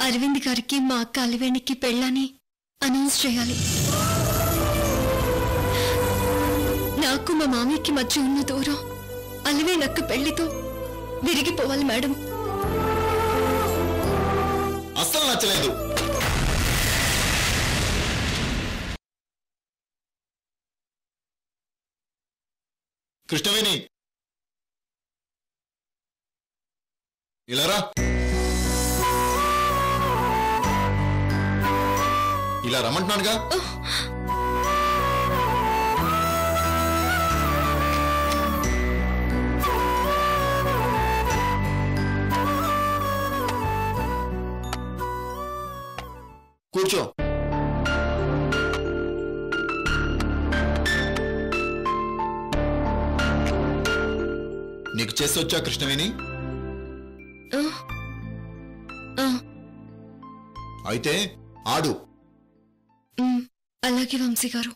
అరవింద్ గారికి మా అక్క అలివేణికి పెళ్ళని అనౌన్స్ చేయాలి. నాకు మా మామయ్యకి మధ్య ఉన్న దూరం అలివేణక్క పెళ్లితో విరిగిపోవాలి మేడం. అస్సలు నచ్చలేదు. కృష్ణవేణి ఇలా రా. ఇలా రమ్మంటున్నానుగా. కూర్చో. నీకు చేసి వచ్చా కృష్ణవేణి? అయితే ఆడు. అలాగే వంశీ గారు.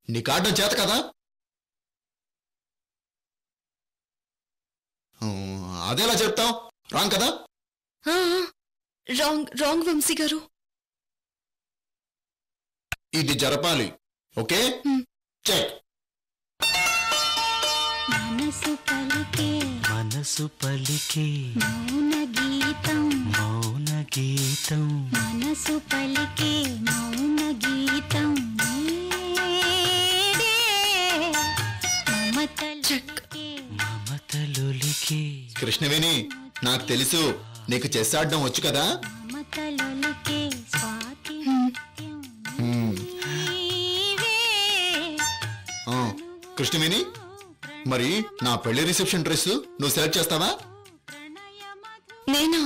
నీకు ఆడడం చేత కదా? అదేలా చెప్తావు? రాంగ్ కదా? రాంగ్ వంశీ గారు. ఇది జరపాలి. Okay, check. మనసు పలికే మనసు పలికే మౌన గీతం మౌన గీతం మనసు పలికే మౌన గీతం మమతలొలికే. కృష్ణవేణి, నాకు తెలుసు నీకు చెస్ ఆడడం వచ్చు కదా? కృష్ణవేణి, మరి నా పెళ్లి రిసెప్షన్ డ్రెస్ నువ్వు సెలెక్ట్ చేస్తావా? నేనా?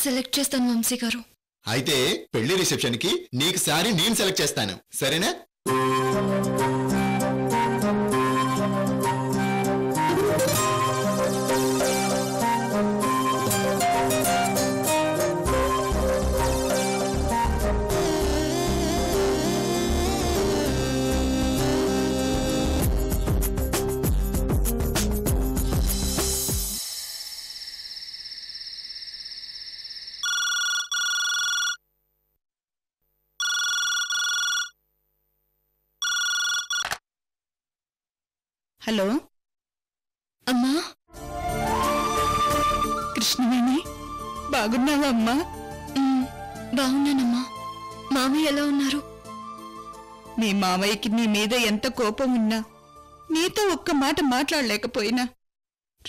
సెలెక్ట్ చేస్తాను వంశీ గారు. అయితే పెళ్లి రిసెప్షన్ కి నీకు శారీ నేను సెలెక్ట్ చేస్తాను, సరేనా? హలో అమ్మా. కృష్ణవేణి, బాగున్నావా అమ్మా? బాగున్నానమ్మా. మామయ్య ఎలా ఉన్నారు? మీ మామయ్యకి నీ మీద ఎంత కోపం ఉన్నా, నీతో ఒక్క మాట మాట్లాడలేకపోయినా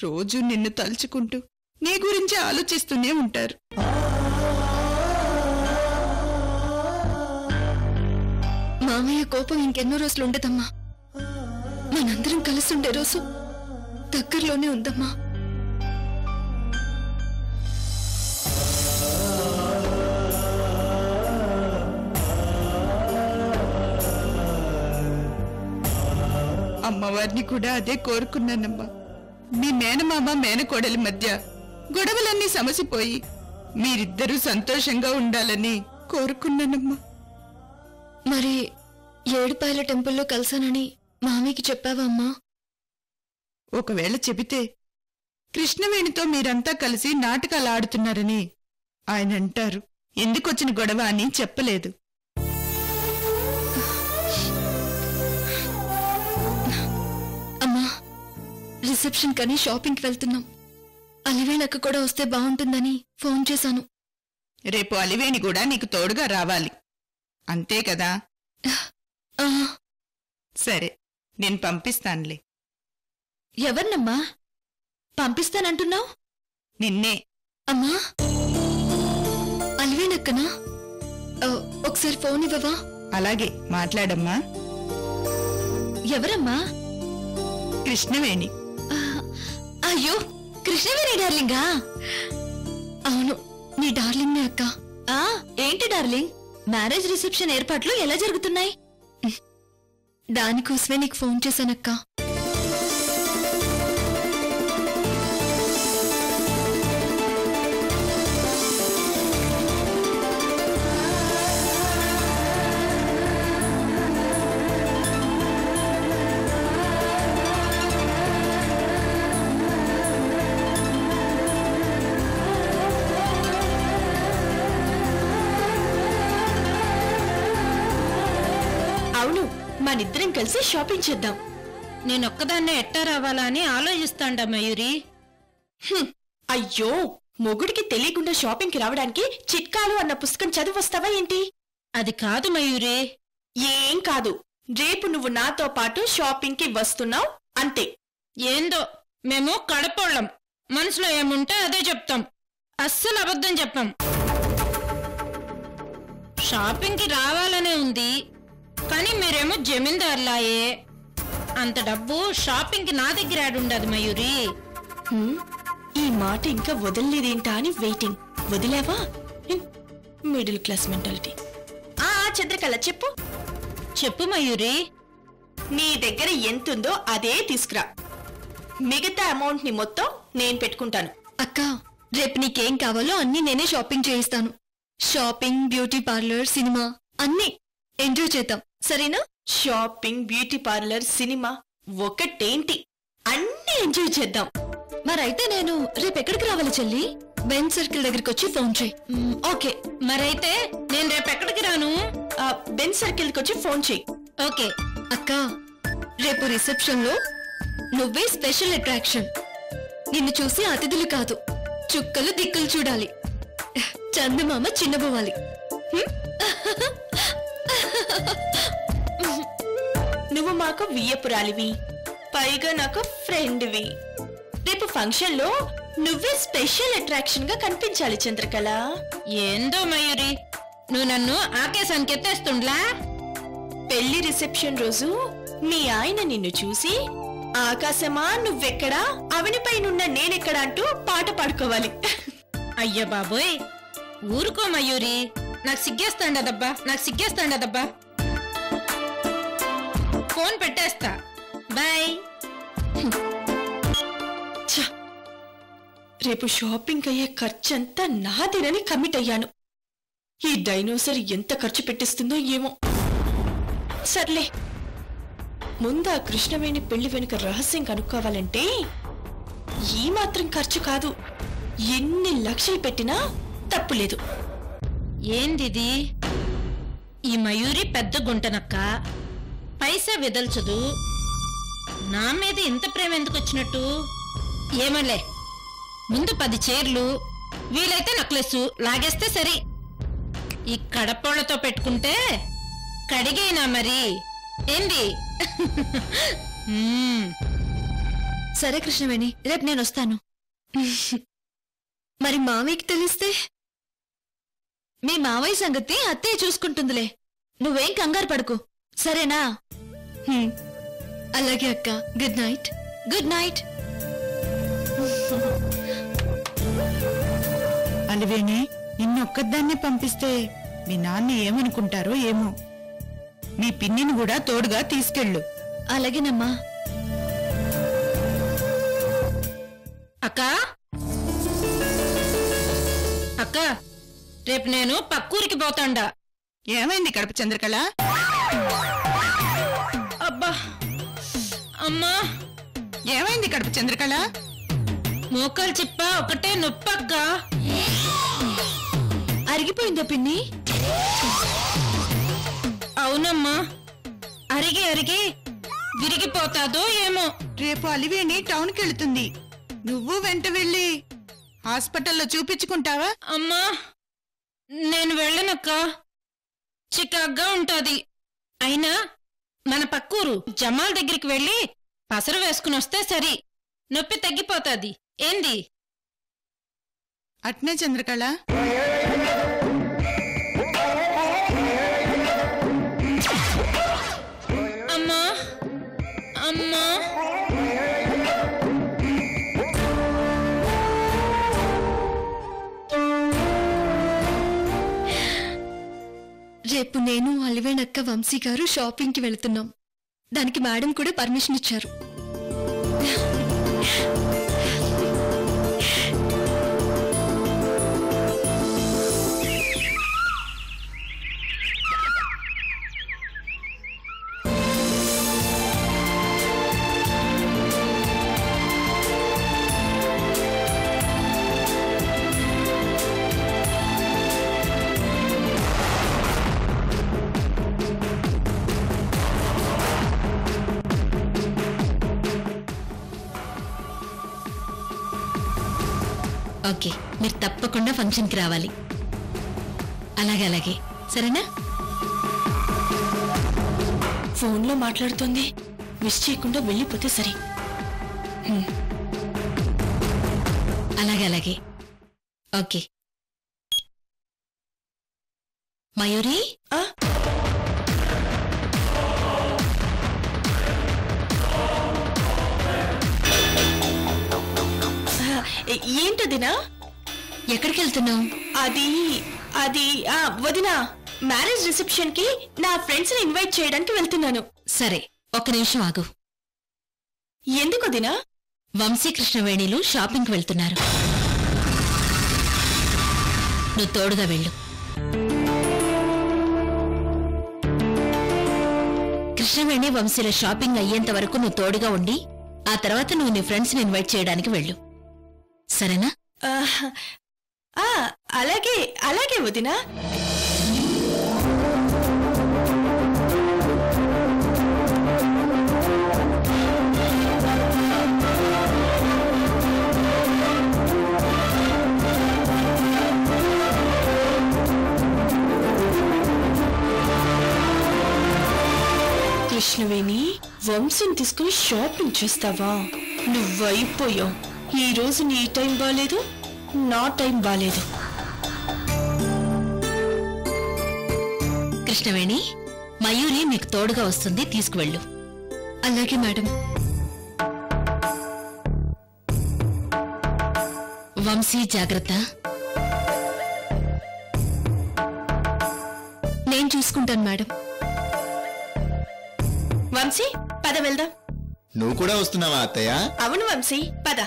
రోజు నిన్ను తలుచుకుంటూ నీ గురించి ఆలోచిస్తూనే ఉంటారు. మామయ్య కోపం ఇంకెన్నో రోజులు ఉండదమ్మా. మనందరం కలిసి ఉండే రోజు దగ్గరలోనే ఉందమ్మా. అమ్మవారిని కూడా అదే కోరుకున్నానమ్మా. మీ మేనమామ మేనకోడలి మధ్య గొడవలన్నీ సమసిపోయి మీరిద్దరూ సంతోషంగా ఉండాలని కోరుకున్నానమ్మా. మరి ఏడుపాయల టెంపుల్లో కలిసానని మామయ్యకి చెప్పావా అమ్మా? ఒకవేళ చెబితే కృష్ణవేణితో మీరంతా కలిసి నాటకాలు ఆడుతున్నారని ఆయన అంటారు. ఎందుకొచ్చిన గొడవ అని చెప్పలేదు. అమ్మా, రిసెప్షన్ కని షాపింగ్కి వెళ్తున్నాం. అలివేణక్క కూడా వస్తే బాగుంటుందని ఫోన్ చేశాను. రేపు అలివేణి కూడా నీకు తోడుగా రావాలి, అంతే కదా? సరే, నేను పంపిస్తానులే. ఎవరినమ్మా పంపిస్తానంటున్నావు? నిన్నే. అమ్మా, అలివేణక్కనా? ఒకసారి ఫోన్ ఇవ్వవా? అలాగే, మాట్లాడమ్మా. ఎవరమ్మా? కృష్ణవేణి. అయ్యో, కృష్ణవేణి డార్లింగా? అవును, నీ డార్లింగ్ అక్క. ఏంటి డార్లింగ్, మ్యారేజ్ రిసెప్షన్ ఏర్పాట్లు ఎలా జరుగుతున్నాయి? దానికోసమే నీకు ఫోన్ చేశానక్క. అవును, మనిద్దరం కలిసి షాపింగ్ చేద్దాం. నేనొక్కదాన్నే ఎట్టా రావాలా అని ఆలోచిస్తాండా మయూరి. అయ్యో, మొగుడికి తెలియకుండా షాపింగ్ కి రావడానికి చిట్కాలు అన్న పుస్తకం చదివి వస్తావా ఏంటి? అది కాదు మయూరి. ఏం కాదు, రేపు నువ్వు నాతో పాటు షాపింగ్ కి వస్తున్నావు అంతే. ఏందో, మేము కడపోళ్ళం, మనసులో ఏముంటే అదే చెప్తాం, అస్సలు అబద్ధం చెప్పం. షాపింగ్ కి రావాలనే ఉంది, కానీ మీరేమో జమీందార్లాయే. అంత డబ్బు షాపింగ్ కి నా దగ్గర ఆడుండదు మయూరి. ఈ మాట ఇంకా వదలలేదేంటా అని వెయిటింగ్. వదిలేవా? Middle class mentality. చంద్రకళ చెప్పు. చెప్పు మయూరి. నీ దగ్గర ఎంతుందో అదే తీసుకురా, మిగతా అమౌంట్ ని మొత్తం నేను పెట్టుకుంటాను. అక్క, రేపు నీకేం కావాలో అన్నీ నేనే షాపింగ్ చేయిస్తాను. షాపింగ్, బ్యూటీ పార్లర్, సినిమా అన్నీ ఎంజాయ్ చేద్దాం, సరేనా? షాపింగ్, బ్యూటీ పార్లర్, సినిమా ఒకటేంటి, అన్నీ ఎంజాయ్ చేద్దాం. మరైతే నేను రేపెక్కడికి రావాలి చెల్లి? బెన్ సర్కిల్ దగ్గరికి వచ్చి ఫోన్ చేయి. ఓకే, మరైతే నేను రేపెక్కడికి రాను? బెన్ సర్కిల్ కి వచ్చి ఫోన్ చేయి. ఓకే అక్క, రేపు రిసెప్షన్ లో నువ్వే స్పెషల్ అట్రాక్షన్. నిన్ను చూసి అతిథులు కాదు, చుక్కలు దిక్కులు చూడాలి, చందమామ చిన్నబోవాలి. నువ్వు మాకు వియ్యపురాలివి, పైగా నాకు ఫ్రెండ్వి. రేపు ఫంక్షన్ లో నువ్వే స్పెషల్ అట్రాక్షన్ గా కనిపించాలి చంద్రకళ. ఏందో మయూరి, నువ్వు నన్ను ఆకేశానికి ఎత్తేస్తుండ్లా? పెళ్లి రిసెప్షన్ రోజు మీ ఆయన నిన్ను చూసి ఆకాశమా నువ్వెక్కడా, అవనిపైనున్న నేనెక్కడా అంటూ పాట పాడుకోవాలి. అయ్యో బాబోయ్, ఊరుకో మయూరి, నాకు సిగ్గేస్తాండదబ్బా, నాకు సిగ్గేస్తాండదబ్బా. ఫోన్ పెట్టేస్తా, బాయ్. రేపు షాపింగ్ అయ్యే ఖర్చంతా నాదేనని కమిట్ అయ్యాను. ఈ డైనోసర్ ఎంత ఖర్చు పెట్టిస్తుందో ఏమో. సర్లే, ముందు ఆ కృష్ణవేణి పెళ్లి వెనుక రహస్యం కనుక్కోవాలంటే ఈ మాత్రం ఖర్చు కాదు, ఎన్ని లక్షలు పెట్టినా తప్పులేదు. ఏందిది? ఈ మయూరి పెద్ద గుంటనక్క, పైసా విదల్చదు. నా మీద ఇంత ప్రేమ ఎందుకు వచ్చినట్టు? ఏమలే, ముందు 10 చీరలు, వీలైతే నక్లెస్ లాగేస్తే సరి. ఈ కడపోళ్లతో పెట్టుకుంటే కడిగైనా మరి. ఏంది? సరే కృష్ణవేణి, రేపు నేను వస్తాను. మరి మావయ్యకి తెలిస్తే? మీ మావయ్య సంగతి అత్తయ్య చూసుకుంటుందిలే, నువ్వేం కంగారు పడుకు, సరేనా? అలాగే అక్క, good night. Good night. Aliveni, నిన్నొక్కదాన్నే పంపిస్తే మీ నాన్న ఏమనుకుంటారో ఏమో. మీ పిన్నిని కూడా తోడుగా తీసుకెళ్ళు. అలాగేనమ్మా. అక్క, అక్క, రేపు నేను పక్కూరికి పోతాండా. ఏమైంది కడప చంద్రకళ? అబ్బా, అమ్మా. ఏమైంది కడప చంద్రకళ? మోకాలు చిప్ప ఒకటే నొప్పక్క. అరిగిపోయిందా పిన్ని? అవునమ్మా, అరిగి అరిగి విరిగిపోతాదో ఏమో. రేపు అలివేణి టౌన్కి వెళుతుంది, నువ్వు వెంట వెళ్ళి హాస్పిటల్లో చూపించుకుంటావా? అమ్మా, నేను వెళ్ళనక్క, చికాగ్గా ఉంటాది. అయినా మన పక్కూరు జమాల్ దగ్గరికి వెళ్ళి పసరు వేసుకుని వస్తే సరి, నొప్పి తగ్గిపోతాది. ఏంది? అట్నే చంద్రకళ. అమ్మా, అమ్మా రేపు నేను అలివేణక్క వంశీ గారు షాపింగ్కి వెళుతున్నాం. దానికి మేడం కూడా పర్మిషన్ ఇచ్చారు. ఓకే, మీరు తప్పకుండా ఫంక్షన్కి రావాలి. అలాగే సరేనా? ఫోన్లో మాట్లాడుతోంది, విష్ చేయకుండా వెళ్ళిపోతే సరే. అలాగే ఓకే. మయూరి, ఏంటదినా? ఎక్కడికి వెళ్తున్నావు? అది వదినా, మ్యారేజ్ రిసెప్షన్ కి నా ఫ్రెండ్స్ ని ఇన్వైట్ చేయడానికి వెళ్తున్నాను. సరే, ఒక్క నిమిషం ఆగు. ఎందుకు వదినా? వంశీ కృష్ణవేణిలు షాపింగ్కి వెళ్తున్నారు. నువ్వు తోడుగా వెళ్ళు. కృష్ణవేణి వంశీల షాపింగ్ అయ్యేంత వరకు నువ్వు తోడుగా ఉండి, ఆ తర్వాత నువ్వు నీ ఫ్రెండ్స్ ని ఇన్వైట్ చేయడానికి వెళ్ళు. సరేనా? అలాగే వదినా. కృష్ణవేణి, వంశీని తీసుకుని షాపింగ్ చేస్తావా? నువ్వైపోయావు. ఈ రోజు నీ టైం బాలేదు, నా టైం బాలేదు. కృష్ణవేణి, మయూరి మీకు తోడుగా వస్తుంది, తీసుకువెళ్ళు. అలాగే మేడం. వంశీ జాగ్రత్త. నేను చూసుకుంటాను మేడం. వంశీ, పద వెళ్దాం. నువ్వు కూడా వస్తున్నావా అత్తయ్య? అవును వంశీ, పద.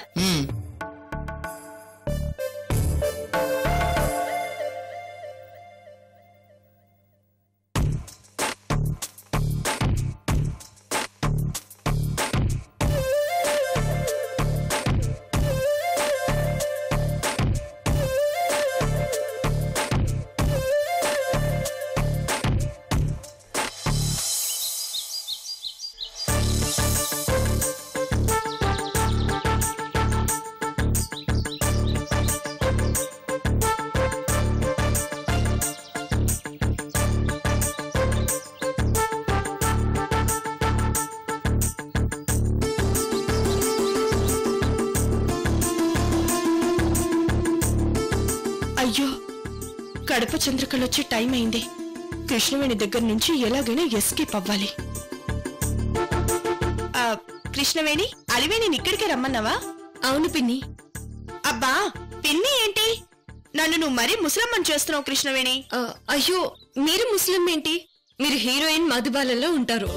అయ్యో, కడప చంద్రికలొచ్చే టైం అయింది. కృష్ణవేణి దగ్గర నుంచి ఎలాగైనా ఎస్కేప్ అవ్వాలి. కృష్ణవేణి, అలివేణిని ఇక్కడికే రమ్మన్నావా? అవును పిన్ని. అబ్బా పిన్ని ఏంటి? నన్ను నువ్వు మరీ ముసలమ్మని చేస్తున్నావు కృష్ణవేణి. అయ్యో, మీరు ముస్లిం ఏంటి? మీరు హీరోయిన్ మధుబాలలో ఉంటారు.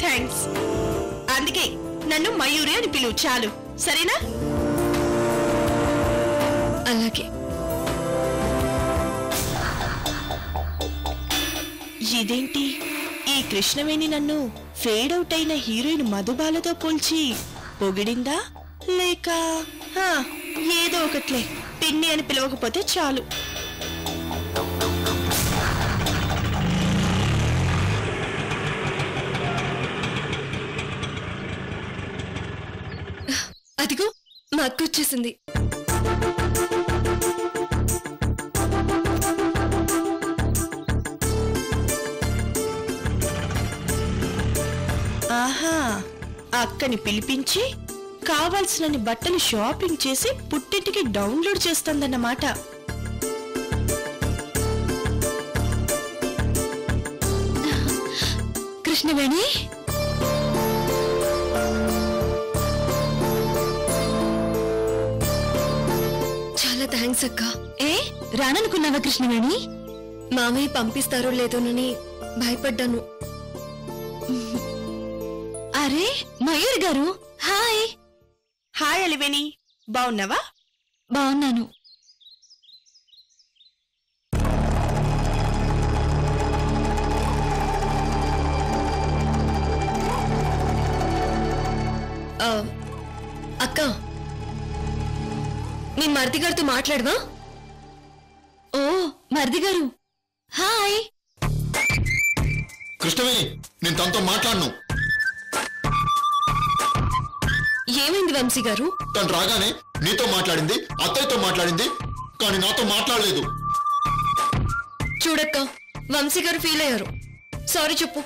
థ్యాంక్స్. అందుకే నన్ను మయూరి అని పిలువు చాలు, సరేనా? అలాగే. ఇదేంటి, ఈ కృష్ణవేణి నన్ను ఫేడ్ అవుట్ అయిన హీరోయిన్ మధుబాలతో పోల్చి పొగిడిందా లేక ఏదో ఒకట్లే, పిన్ని అని పిలవకపోతే చాలు. అదిగో మా అక్క వచ్చేసింది. ఆహా, అక్కని పిలిపించి కావాల్సినన్ని బట్టలు షాపింగ్ చేసి పుట్టింటికి డౌన్లోడ్ చేస్తుందన్నమాట. కృష్ణవేణి, థ్యాంక్స్ అక్క. ఏ రాననుకున్నావా కృష్ణవేణి? మామయ్య పంపిస్తారో లేదోనని భయపడ్డాను. అరే మయూరి గారు, హాయ్. హాయ్ అలివేణి, బాగున్నావా? బాగున్నాను. అక్క, నీ మరిది గారితో మాట్లాడవా? ఓ మరిది గారు, హాయ్. కృష్ణవేణి, నేను తనతో మాట్లాడను. ఏమైంది వంశీ గారు? తను రాగానే నీతో మాట్లాడింది, అత్తయ్యతో మాట్లాడింది, కానీ నాతో మాట్లాడలేదు. చూడక్క, వంశీ గారు ఫీల్ అయ్యారు. సారీ చెప్పు.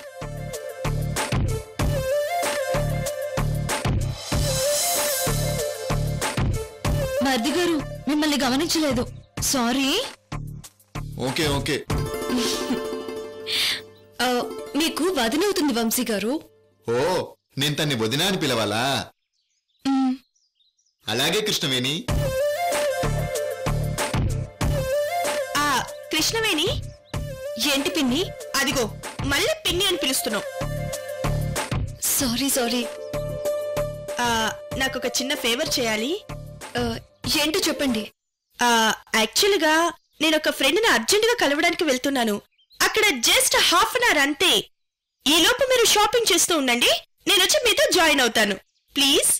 మరిది గారు మిమ్మల్ని గమనించలేదు, సారీ. Okay okay. మీకు వదినవుతుంది వంశీ గారు. ఓ, నేను తన్ని వదినా అని పిలవాలా? అలాగే కృష్ణవేణి. కృష్ణవేణి, ఏంటి పిన్ని? అదిగో మళ్ళీ పిన్ని అని పిలుస్తున్నావు. Sorry sorry. నాకొక చిన్న ఫేవర్ చేయాలి. ఏంటో చెప్పండి. యాక్చువల్గా నేను ఒక ఫ్రెండ్ని అర్జెంటుగా కలవడానికి వెళ్తున్నాను. అక్కడ జస్ట్ హాఫ్ అన్ అవర్ అంతే. ఈలోపు మీరు షాపింగ్ చేస్తూ ఉండండి, నేను వచ్చి మీతో జాయిన్ అవుతాను ప్లీజ్.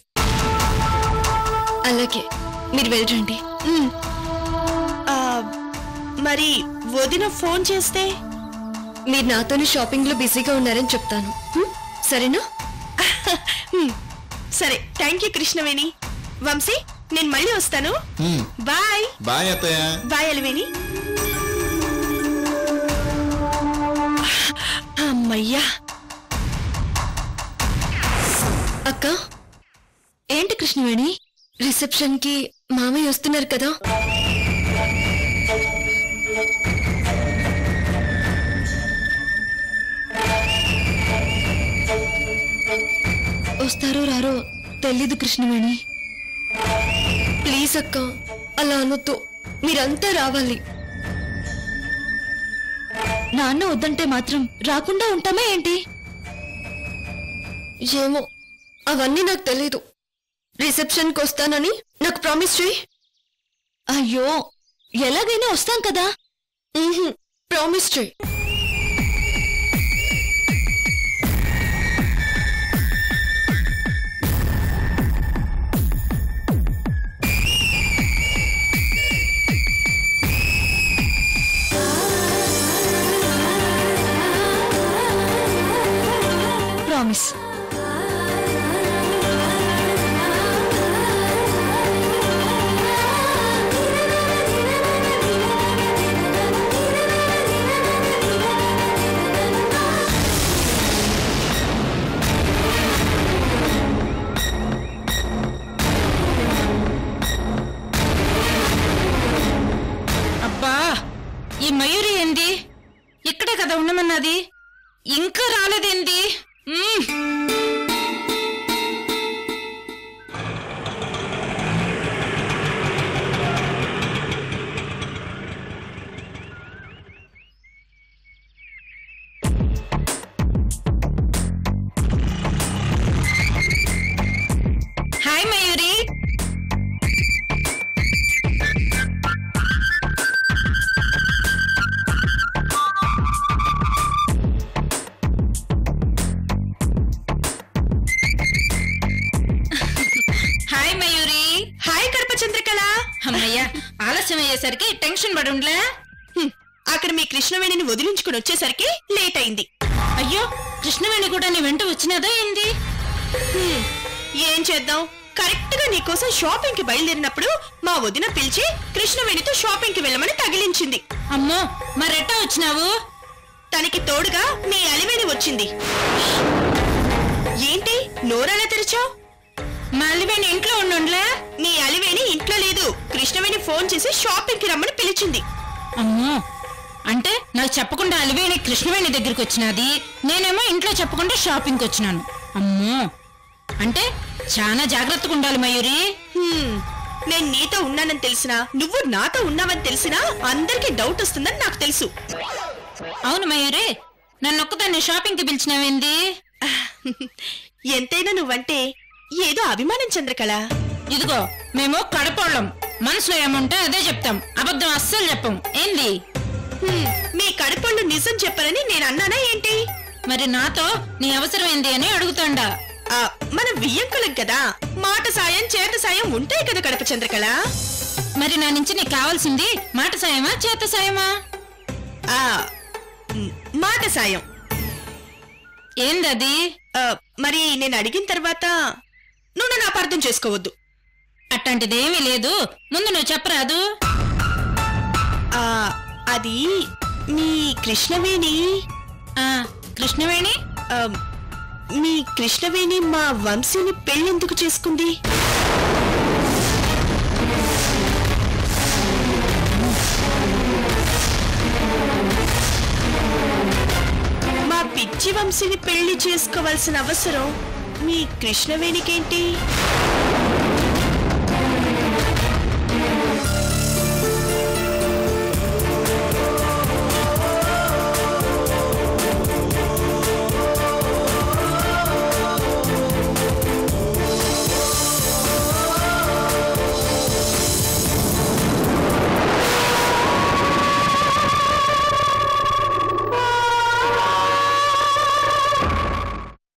అలాగే, మీరు వెళ్ళండి. మరి వదిన ఫోన్ చేస్తే? మీరు నాతోనే షాపింగ్ లో బిజీగా ఉన్నారని చెప్తాను, సరేనా? సరే, థ్యాంక్ యూ కృష్ణవేణి. వంశీ, నేను మళ్ళీ వస్తాను. బాయ్. బాయ్ అత్తయ్య. బాయ్ అలివేణి. అమ్మయ్యా. అక్క, ఏంటి కృష్ణవేణి? రిసెప్షన్ కి మామయ్య వస్తున్నారు కదా? వస్తారో రారో తెలీదు కృష్ణవేణి. ప్లీజ్ అక్క, అలా అనొద్దు. మీరంతా రావాలి. నాన్న వద్దంటే మాత్రం రాకుండా ఉంటామా ఏంటి? ఏమో, అవన్నీ నాకు తెలీదు. రిసెప్షన్కి వస్తానని నాకు ప్రామిస్ చేయి. అయ్యో, ఎలాగైనా వస్తాం కదా. ప్రామిస్ చేయి. ప్రామిస్. అబ్బా, ఈ మయూరి ఏంది? ఇక్కడే కదా ఉండమన్నది, ఇంకా రాలేదేంది? Hi Mayuri. Hi Mayuri. Hi Kadapa Chandrakala. అమ్మయ్యా, ఆలస్యం అయ్యేసరికి టెన్షన్ పడి ఉండలే. అక్కడ మీ కృష్ణవేణిని వదిలించుకుని వచ్చేసరికి లేట్ అయింది. అయ్యో, కృష్ణవేణి కూడా నీ వెంట వచ్చినదా ఏంది? ఏం చేద్దాం, కరెక్ట్ గా నీకోసం షాపింగ్ కి బయలుదేరినప్పుడు మా వదిన పిలిచి కృష్ణవేణితో షాపింగ్ కి వెళ్ళమని తగిలించింది. అమ్మో, మరెట్టా వచ్చినావు? తనకి తోడుగా మీ అలివేణి వచ్చింది. ఏంటి నోరెలా తెరిచావు? మా అలివేణి ఇంట్లో ఉండుండ్లే. మీ అలివేణి ఇంట్లో లేదు, కృష్ణవేణి ఫోన్ చేసి షాపింగ్ కి రమ్మని పిలిచింది. అమ్మో, అంటే నాకు చెప్పకుండా అలివేణి కృష్ణవేణి దగ్గరికి వచ్చినది, నేనేమో ఇంట్లో చెప్పకుండా షాపింగ్కి వచ్చినాను. అమ్మో, అంటే చాలా జాగ్రత్తగా ఉండాలి మయూరి. నేను నీతో ఉన్నానని తెలిసినా నువ్వు నాతో ఉన్నావని తెలిసినా అందరికీ డౌట్ వస్తుందని నాకు తెలుసు. అవును మయూరి, నన్నొక్కదాన్ని షాపింగ్ కి పిలిచినావేంది? ఎంతైనా నువ్వంటే ఏదో అభిమానం చంద్రకళ. ఇదిగో మేము కడపోళ్ళం, మనసులో ఏముంటే అదే చెప్తాం, అబద్ధం అస్సలు చెప్పం. ఏంది? మీ కడుపుళ్ళు నిజం చెప్పరని నేను అన్నానా ఏంటి? మరి నాతో నీ అవసరం ఏంది అని అడుగుతాండా. మన వియ్యంకులం కదా, మాట సాయం చేత సాయం ఉంటాయి కదా కడప చంద్రకళ. మరి నా నుంచి నీకు కావాల్సింది మాట సాయమా చేత సాయమా? మాట సాయం. ఏందది? మరి నేను అడిగిన తర్వాత నువ్వు నన్ను అపార్థం చేసుకోవద్దు. అట్లాంటిదేమీ లేదు, ముందు నువ్వు చెప్పరాదు. అది మీ కృష్ణవేణి. కృష్ణవేణి? మీ కృష్ణవేణి మా వంశీని పెళ్ళెందుకు చేసుకుంది? మా పిచ్చి వంశీని పెళ్లి చేసుకోవాల్సిన అవసరం మీ కృష్ణవేణికేంటి?